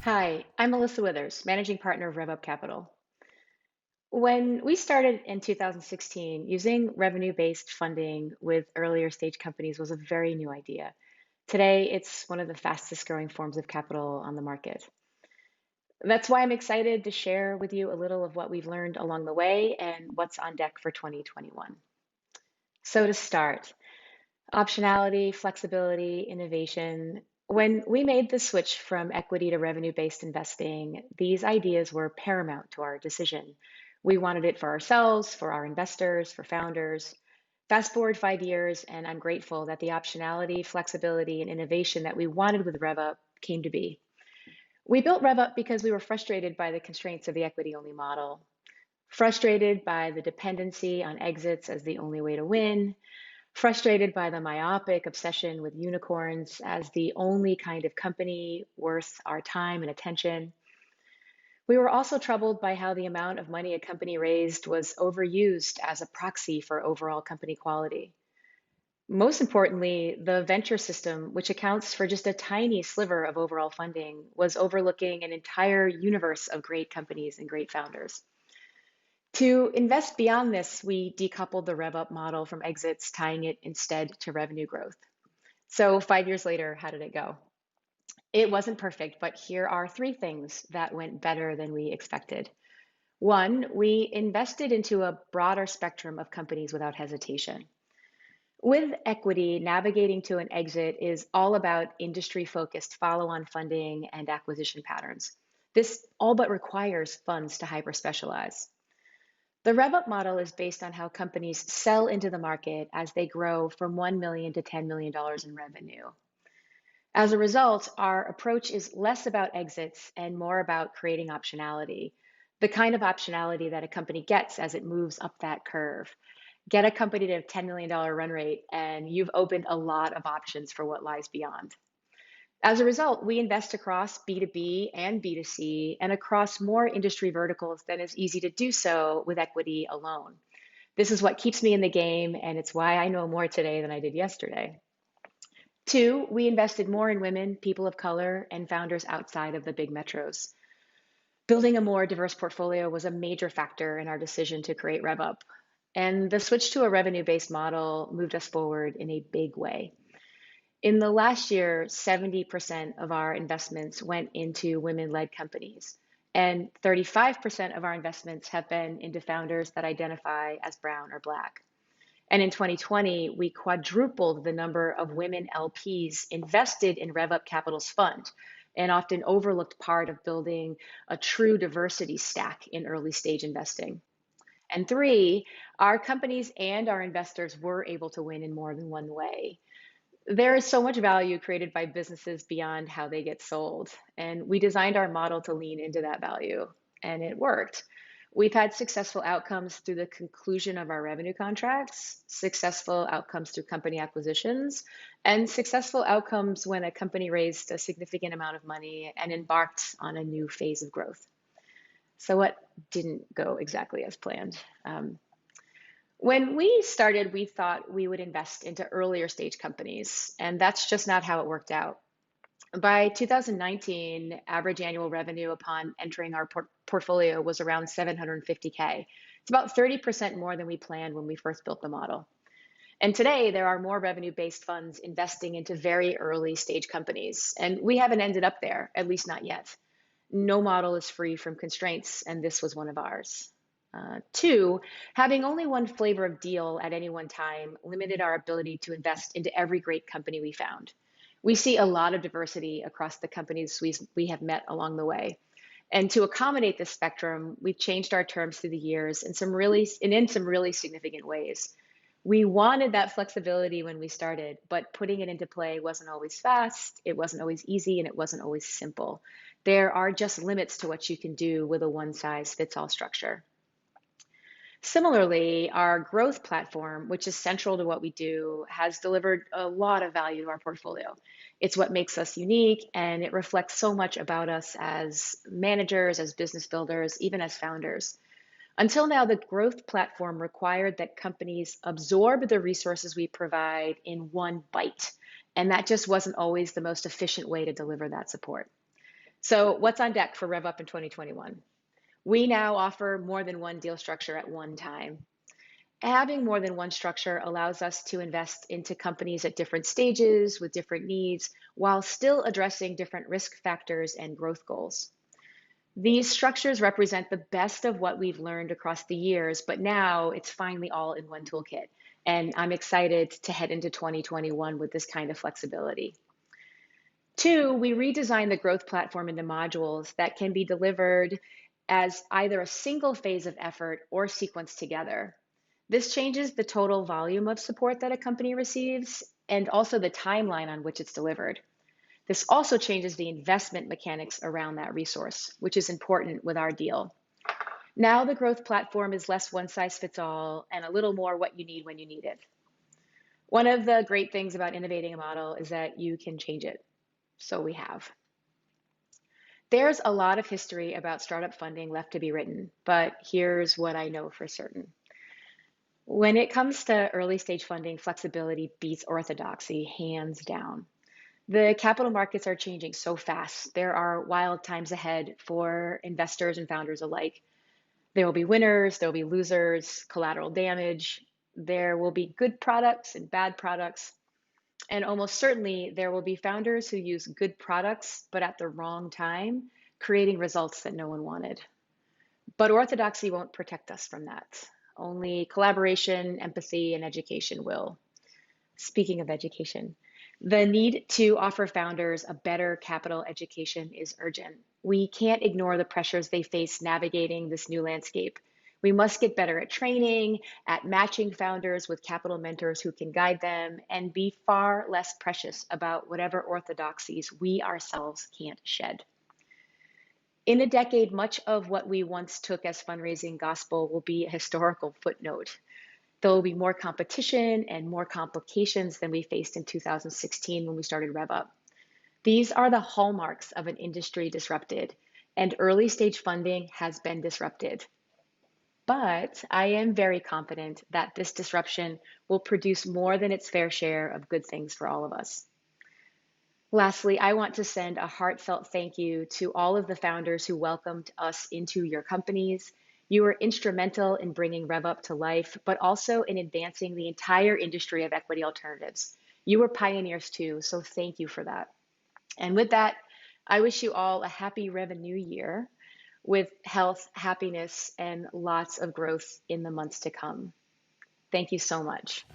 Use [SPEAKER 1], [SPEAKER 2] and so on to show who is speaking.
[SPEAKER 1] Hi, I'm Melissa Withers, Managing Partner of RevUp Capital. When we started in 2016, using revenue-based funding with earlier stage companies was a very new idea. Today, it's one of the fastest growing forms of capital on the market. That's why I'm excited to share with you a little of what we've learned along the way and what's on deck for 2021. So to start, optionality, flexibility, innovation. When we made the switch from equity to revenue-based investing, these ideas were paramount to our decision. We wanted it for ourselves, for our investors, for founders. Fast forward 5 years, and I'm grateful that the optionality, flexibility, and innovation that we wanted with RevUp came to be. We built RevUp because we were frustrated by the constraints of the equity-only model, frustrated by the dependency on exits as the only way to win, frustrated by the myopic obsession with unicorns as the only kind of company worth our time and attention. We were also troubled by how the amount of money a company raised was overused as a proxy for overall company quality. Most importantly, the venture system, which accounts for just a tiny sliver of overall funding, was overlooking an entire universe of great companies and great founders. To invest beyond this, we decoupled the RevUp model from exits, tying it instead to revenue growth. So 5 years later, how did it go? It wasn't perfect, but here are three things that went better than we expected. One, we invested into a broader spectrum of companies without hesitation. With equity, navigating to an exit is all about industry-focused follow-on funding and acquisition patterns. This all but requires funds to hyper-specialize. The RevUp model is based on how companies sell into the market as they grow from $1 million to $10 million in revenue. As a result, our approach is less about exits and more about creating optionality, the kind of optionality that a company gets as it moves up that curve. Get a company to a $10 million run rate, and you've opened a lot of options for what lies beyond. As a result, we invest across B2B and B2C and across more industry verticals than is easy to do so with equity alone. This is what keeps me in the game, and it's why I know more today than I did yesterday. Two, we invested more in women, people of color, and founders outside of the big metros. Building a more diverse portfolio was a major factor in our decision to create RevUp, and the switch to a revenue-based model moved us forward in a big way. In the last year, 70% of our investments went into women-led companies, and 35% of our investments have been into founders that identify as brown or black. And in 2020, we quadrupled the number of women LPs invested in RevUp Capital's fund, an often overlooked part of building a true diversity stack in early stage investing. And three, our companies and our investors were able to win in more than one way. There is so much value created by businesses beyond how they get sold, and we designed our model to lean into that value, and it worked. We've had successful outcomes through the conclusion of our revenue contracts, successful outcomes through company acquisitions, and successful outcomes when a company raised a significant amount of money and embarked on a new phase of growth. So what didn't go exactly as planned? When we started, we thought we would invest into earlier stage companies, and that's just not how it worked out. By 2019, average annual revenue upon entering our portfolio was around 750K. It's about 30% more than we planned when we first built the model. And today, there are more revenue-based funds investing into very early stage companies, and we haven't ended up there, at least not yet. No model is free from constraints, and this was one of ours. Two, having only one flavor of deal at any one time limited our ability to invest into every great company we found. We see a lot of diversity across the companies we have met along the way. And to accommodate this spectrum, we've changed our terms through the years in some really significant ways. We wanted that flexibility when we started, but putting it into play wasn't always fast, it wasn't always easy, and it wasn't always simple. There are just limits to what you can do with a one-size-fits-all structure. Similarly, our growth platform, which is central to what we do, has delivered a lot of value to our portfolio. It's what makes us unique, and it reflects so much about us as managers, as business builders, even as founders. Until now, the growth platform required that companies absorb the resources we provide in one bite, and that just wasn't always the most efficient way to deliver that support. So what's on deck for RevUp in 2021? We now offer more than one deal structure at one time. Having more than one structure allows us to invest into companies at different stages with different needs while still addressing different risk factors and growth goals. These structures represent the best of what we've learned across the years, but now it's finally all in one toolkit. And I'm excited to head into 2021 with this kind of flexibility. Two, we redesigned the growth platform into modules that can be delivered as either a single phase of effort or sequenced together. This changes the total volume of support that a company receives and also the timeline on which it's delivered. This also changes the investment mechanics around that resource, which is important with our deal. Now the growth platform is less one size fits all and a little more what you need when you need it. One of the great things about innovating a model is that you can change it. So we have. There's a lot of history about startup funding left to be written, but here's what I know for certain. When it comes to early stage funding, flexibility beats orthodoxy hands down. The capital markets are changing so fast. There are wild times ahead for investors and founders alike. There will be winners, there will be losers, collateral damage. There will be good products and bad products. And almost certainly, there will be founders who use good products, but at the wrong time, creating results that no one wanted. But orthodoxy won't protect us from that. Only collaboration, empathy, and education will. Speaking of education, the need to offer founders a better capital education is urgent. We can't ignore the pressures they face navigating this new landscape. We must get better at training, at matching founders with capital mentors who can guide them, and be far less precious about whatever orthodoxies we ourselves can't shed. In a decade, much of what we once took as fundraising gospel will be a historical footnote. There will be more competition and more complications than we faced in 2016 when we started RevUp. These are the hallmarks of an industry disrupted, and early stage funding has been disrupted. But I am very confident that this disruption will produce more than its fair share of good things for all of us. Lastly, I want to send a heartfelt thank you to all of the founders who welcomed us into your companies. You were instrumental in bringing RevUp to life, but also in advancing the entire industry of equity alternatives. You were pioneers too, so thank you for that. And with that, I wish you all a happy ReveNew year with health, happiness, and lots of growth in the months to come. Thank you so much.